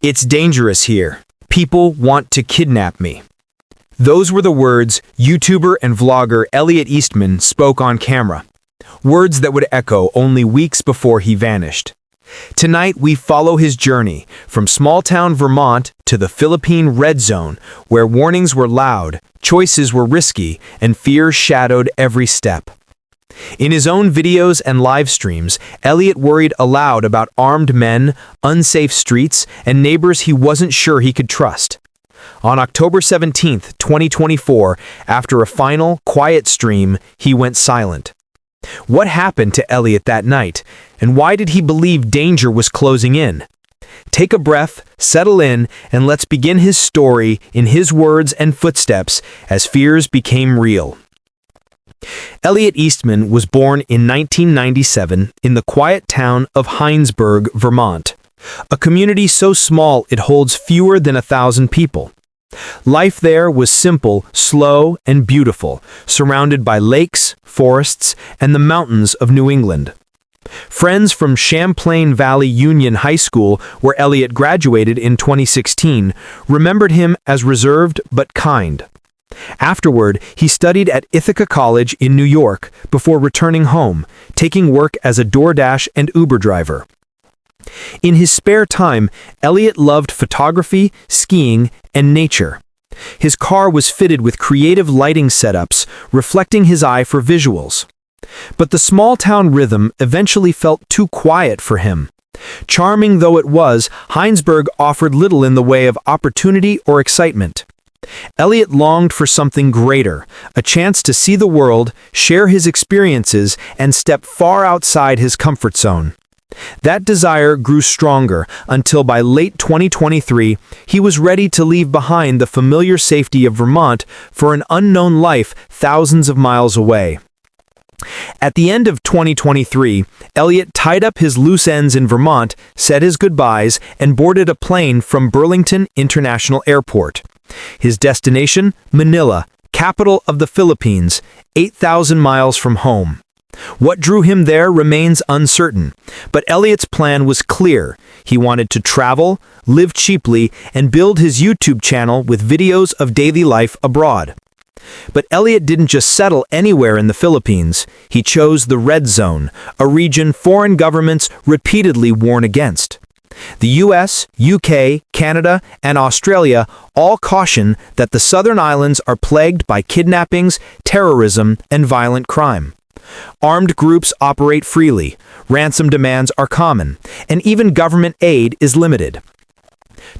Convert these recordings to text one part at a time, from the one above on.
It's dangerous here. People want to kidnap me. Those were the words YouTuber and vlogger Elliot Eastman spoke on camera. Words that would echo only weeks before he vanished. Tonight, we follow his journey from small-town Vermont to the Philippine red zone, where warnings were loud, choices were risky, and fear shadowed every step. In his own videos and live streams, Elliot worried aloud about armed men, unsafe streets, and neighbors he wasn't sure he could trust. On October 17, 2024, after a final, quiet stream, he went silent. What happened to Elliot that night, and why did he believe danger was closing in? Take a breath, settle in, and let's begin his story in his words and footsteps as fears became real. Elliot Eastman was born in 1997 in the quiet town of Hinesburg, Vermont, a community so small it holds fewer than 1,000 people. Life there was simple, slow, and beautiful, surrounded by lakes, forests, and the mountains of New England. Friends from Champlain Valley Union High School, where Elliot graduated in 2016, remembered him as reserved but kind. Afterward, he studied at Ithaca College in New York before returning home, taking work as a DoorDash and Uber driver. In his spare time, Elliot loved photography, skiing, and nature. His car was fitted with creative lighting setups, reflecting his eye for visuals. But the small-town rhythm eventually felt too quiet for him. Charming though it was, Hinesburg offered little in the way of opportunity or excitement. Elliot longed for something greater, a chance to see the world, share his experiences, and step far outside his comfort zone. That desire grew stronger until by late 2023, he was ready to leave behind the familiar safety of Vermont for an unknown life thousands of miles away. At the end of 2023, Elliot tied up his loose ends in Vermont, said his goodbyes, and boarded a plane from Burlington International Airport. His destination, Manila, capital of the Philippines, 8,000 miles from home. What drew him there remains uncertain, but Elliot's plan was clear. He wanted to travel, live cheaply, and build his YouTube channel with videos of daily life abroad. But Elliot didn't just settle anywhere in the Philippines. He chose the red zone, a region foreign governments repeatedly warn against. The US, UK, Canada, and Australia all caution that the southern islands are plagued by kidnappings, terrorism, and violent crime. Armed groups operate freely, ransom demands are common, and even government aid is limited.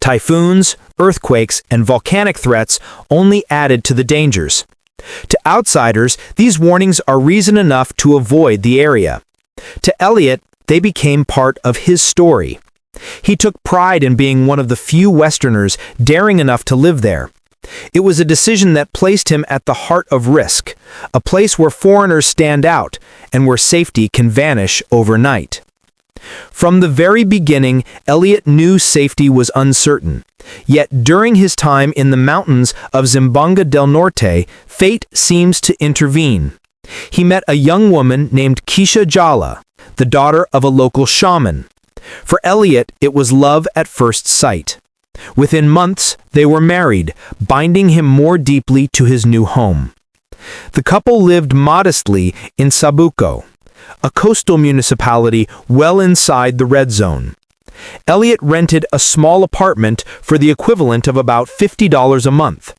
Typhoons, earthquakes, and volcanic threats only added to the dangers. To outsiders, these warnings are reason enough to avoid the area. To Elliot, they became part of his story. He took pride in being one of the few Westerners daring enough to live there. It was a decision that placed him at the heart of risk, a place where foreigners stand out and where safety can vanish overnight. From the very beginning, Elliot knew safety was uncertain. Yet during his time in the mountains of Zamboanga del Norte, fate seems to intervene. He met a young woman named Keisha Jala, the daughter of a local shaman. For Elliot, it was love at first sight. Within months, they were married, binding him more deeply to his new home. The couple lived modestly in Sabuco, a coastal municipality well inside the red zone. Elliot rented a small apartment for the equivalent of about $50 a month.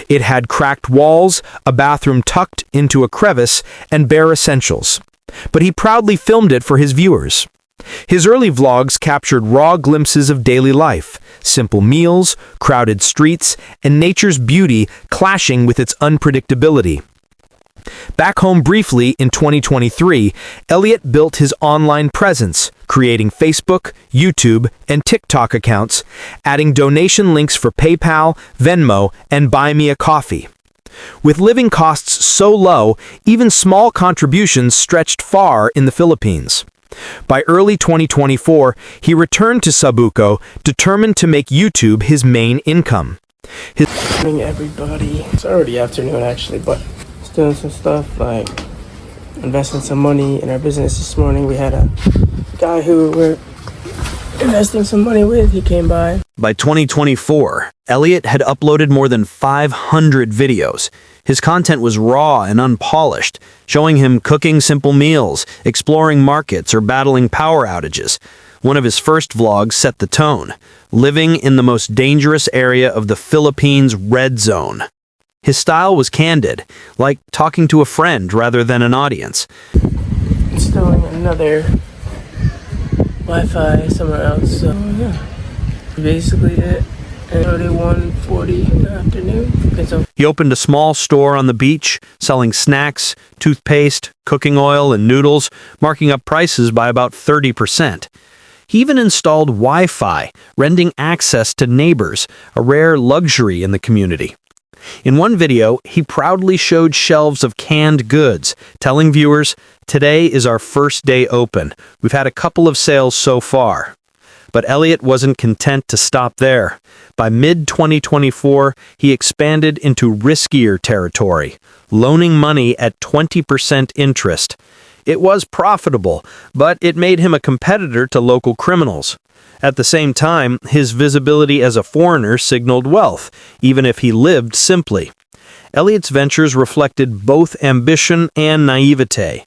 It had cracked walls, a bathroom tucked into a crevice, and bare essentials. But he proudly filmed it for his viewers. His early vlogs captured raw glimpses of daily life, simple meals, crowded streets, and nature's beauty clashing with its unpredictability. Back home briefly in 2023, Elliot built his online presence, creating Facebook, YouTube, and TikTok accounts, adding donation links for PayPal, Venmo, and Buy Me a Coffee. With living costs so low, even small contributions stretched far in the Philippines. By early 2024, he returned to Sabuco, determined to make YouTube his main income. Good morning, everybody. It's already afternoon, actually, but just doing some stuff like investing some money in our business this morning. We had a guy who we're investing some money with, he came by. By 2024, Elliot had uploaded more than 500 videos. His content was raw and unpolished, showing him cooking simple meals, exploring markets, or battling power outages. One of his first vlogs set the tone, living in the most dangerous area of the Philippines' red zone. His style was candid, like talking to a friend rather than an audience. Installing another Wi-Fi somewhere else, so yeah. Basically it. And 31:40 in the afternoon. He opened a small store on the beach, selling snacks, toothpaste, cooking oil, and noodles, marking up prices by about 30%. He even installed Wi-Fi, renting access to neighbors, a rare luxury in the community. In one video, he proudly showed shelves of canned goods, telling viewers, "Today is our first day open. We've had a couple of sales so far." But Elliot wasn't content to stop there. By mid-2024, he expanded into riskier territory, loaning money at 20% interest. It was profitable, but it made him a competitor to local criminals. At the same time, his visibility as a foreigner signaled wealth, even if he lived simply. Elliot's ventures reflected both ambition and naivete.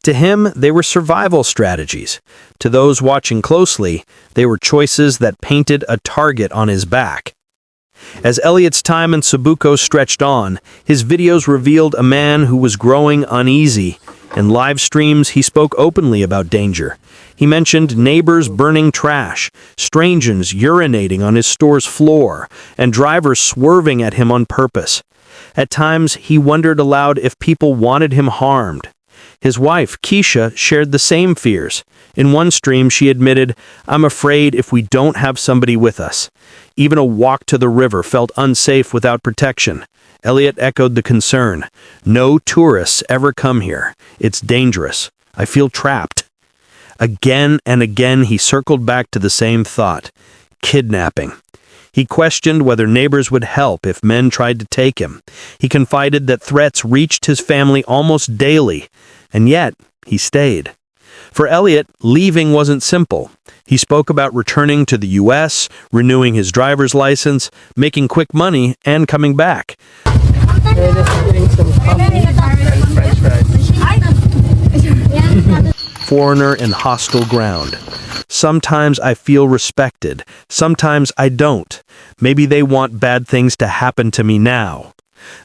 To him, they were survival strategies. To those watching closely, they were choices that painted a target on his back. As Elliot's time in Cebuco stretched on, his videos revealed a man who was growing uneasy. In live streams, he spoke openly about danger. He mentioned neighbors burning trash, strangers urinating on his store's floor, and drivers swerving at him on purpose. At times, he wondered aloud if people wanted him harmed. His wife, Keisha, shared the same fears. In one stream, she admitted, "I'm afraid if we don't have somebody with us. Even a walk to the river felt unsafe without protection." Elliot echoed the concern. "No tourists ever come here. It's dangerous. I feel trapped." Again and again, he circled back to the same thought: kidnapping. He questioned whether neighbors would help if men tried to take him. He confided that threats reached his family almost daily, and yet he stayed. For Elliot, leaving wasn't simple. He spoke about returning to the U.S., renewing his driver's license, making quick money, and coming back. They're just getting some coffee and french fries. Foreigner in hostile ground. Sometimes I feel respected. Sometimes I don't. Maybe they want bad things to happen to me now.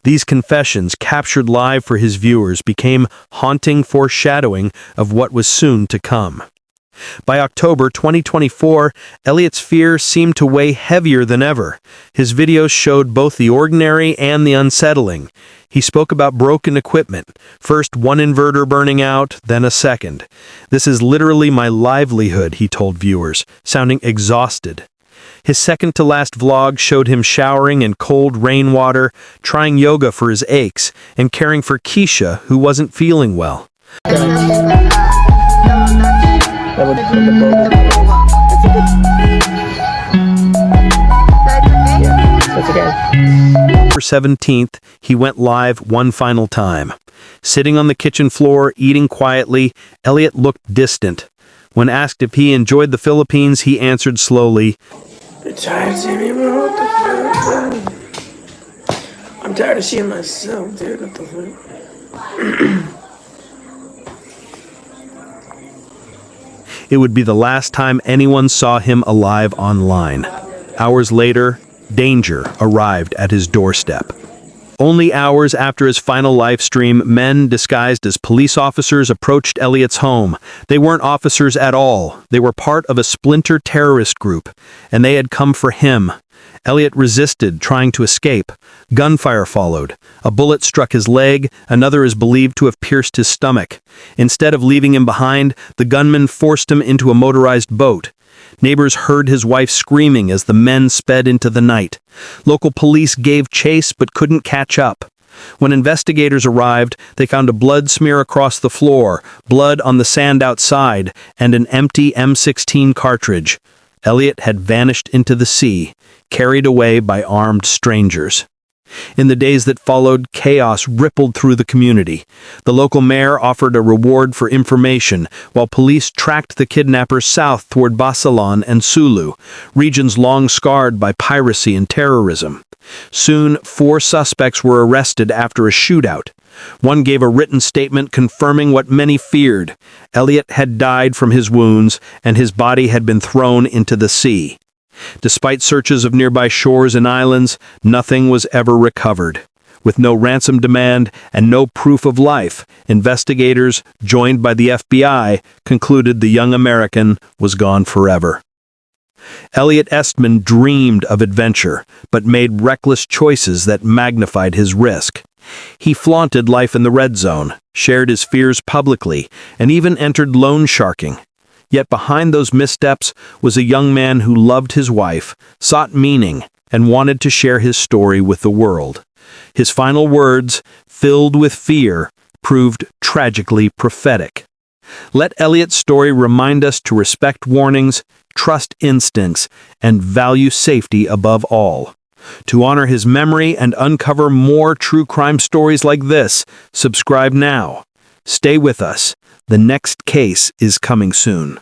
These confessions, captured live for his viewers, became haunting foreshadowing of what was soon to come. By October 2024, Elliot's fear seemed to weigh heavier than ever. His videos showed both the ordinary and the unsettling. He spoke about broken equipment, first one inverter burning out, then a second. "This is literally my livelihood," he told viewers, sounding exhausted. His second-to-last vlog showed him showering in cold rainwater, trying yoga for his aches, and caring for Keisha, who wasn't feeling well. October 17th, he went live one final time. Sitting on the kitchen floor, eating quietly, Elliot looked distant. When asked if he enjoyed the Philippines, he answered slowly, I'm tired of seeing myself, dude. What the fuck? It would be the last time anyone saw him alive online. Hours later, danger arrived at his doorstep. Only hours after his final live stream, men disguised as police officers approached Elliot's home. They weren't officers at all. They were part of a splinter terrorist group, and they had come for him. Elliot resisted, trying to escape. Gunfire followed. A bullet struck his leg, another is believed to have pierced his stomach. Instead of leaving him behind, the gunman forced him into a motorized boat. Neighbors heard his wife screaming as the men sped into the night. Local police gave chase but couldn't catch up. When investigators arrived, they found a blood smear across the floor, blood on the sand outside, and an empty M16 cartridge. Elliot had vanished into the sea, carried away by armed strangers. In the days that followed, chaos rippled through the community. The local mayor offered a reward for information, while police tracked the kidnappers south toward Basilan and Sulu, regions long scarred by piracy and terrorism. Soon, 4 suspects were arrested after a shootout. One gave a written statement confirming what many feared. Elliot had died from his wounds, and his body had been thrown into the sea. Despite searches of nearby shores and islands, nothing was ever recovered. With no ransom demand and no proof of life, investigators, joined by the FBI, concluded the young American was gone forever. Elliot Eastman dreamed of adventure, but made reckless choices that magnified his risk. He flaunted life in the red zone, shared his fears publicly, and even entered loan sharking. Yet behind those missteps was a young man who loved his wife, sought meaning, and wanted to share his story with the world. His final words, filled with fear, proved tragically prophetic. Let Elliot's story remind us to respect warnings, trust instincts, and value safety above all. To honor his memory and uncover more true crime stories like this, subscribe now. Stay with us. The next case is coming soon.